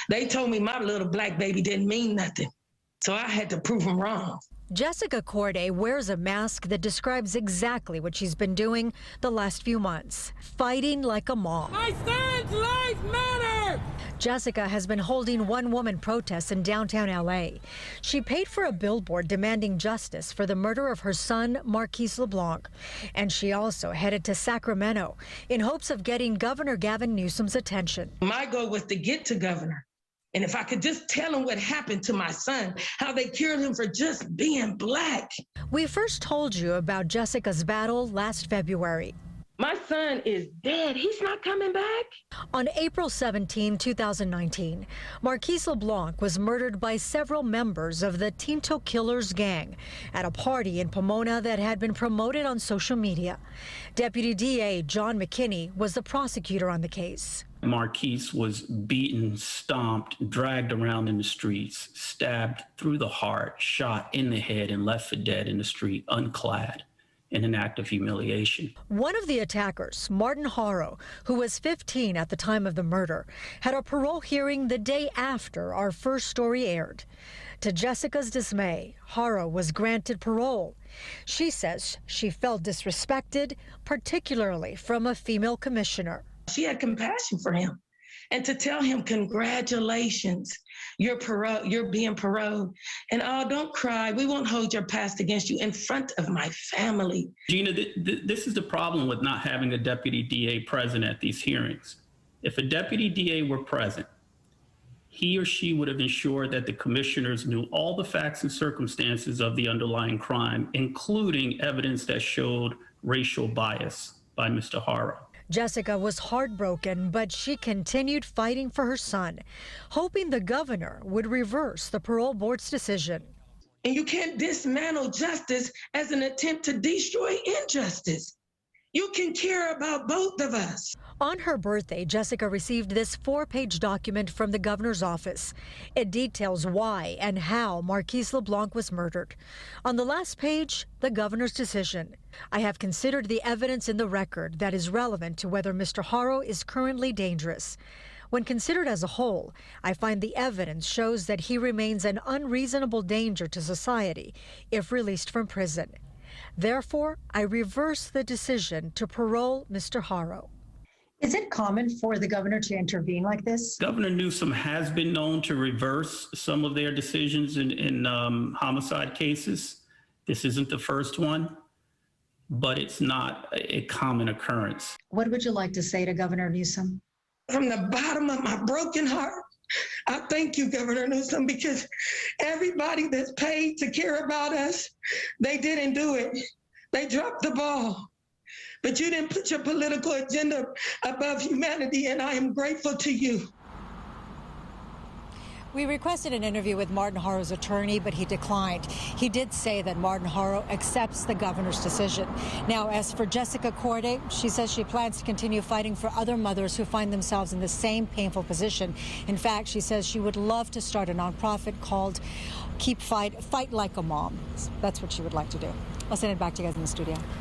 They told me my little black baby didn't mean nothing. So I had to prove them wrong. Jessica Corde wears a mask that describes exactly what she's been doing the last few months, fighting like a mom. My son's life matters! Jessica has been holding one-woman protests in downtown LA. She paid for a billboard demanding justice for the murder of her son, Marquise LeBlanc. And she also headed to Sacramento in hopes of getting Governor Gavin Newsom's attention. My goal was to get to Governor. And if I could just tell him what happened to my son, how they killed him for just being black. We first told you about Jessica's battle last February. My son is dead. He's not coming back. On April 17, 2019, Marquise LeBlanc was murdered by several members of the Tinto Killers gang at a party in Pomona that had been promoted on social media. Deputy DA John McKinney was the prosecutor on the case. Marquise was beaten, stomped, dragged around in the streets, stabbed through the heart, shot in the head, and left for dead in the street, unclad, in an act of humiliation. One of the attackers, Martin Haro, who was 15 at the time of the murder, had a parole hearing the day after our first story aired. To Jessica's dismay, Haro was granted parole. She says she felt disrespected, particularly from a female commissioner. She had compassion for him. And to tell him, congratulations, you're being paroled. And don't cry, we won't hold your past against you in front of my family. Gina, this is the problem with not having a deputy DA present at these hearings. If a deputy DA were present, he or she would have ensured that the commissioners knew all the facts and circumstances of the underlying crime, including evidence that showed racial bias by Mr. Haro. Jessica was heartbroken, but she continued fighting for her son, hoping the governor would reverse the parole board's decision. And you can't dismantle justice as an attempt to destroy injustice. You can care about both of us. On her birthday, Jessica received this 4-page document from the governor's office. It details why and how Marquise LeBlanc was murdered. On the last page, the governor's decision. I have considered the evidence in the record that is relevant to whether Mr. Haro is currently dangerous. When considered as a whole, I find the evidence shows that he remains an unreasonable danger to society if released from prison. Therefore, I reverse the decision to parole Mr. Haro. Is it common for the governor to intervene like this? Governor Newsom has been known to reverse some of their decisions in homicide cases. This isn't the first one, but it's not a common occurrence. What would you like to say to Governor Newsom? From the bottom of my broken heart, I thank you, Governor Newsom, because everybody that's paid to care about us, they didn't do it. They dropped the ball. But you didn't put your political agenda above humanity, and I am grateful to you. We requested an interview with Martin Haro's attorney, but he declined. He did say that Martin Haro accepts the governor's decision. Now, as for Jessica Corde, she says she plans to continue fighting for other mothers who find themselves in the same painful position. In fact, she says she would love to start a nonprofit called Fight Like a Mom. That's what she would like to do. I'll send it back to you guys in the studio.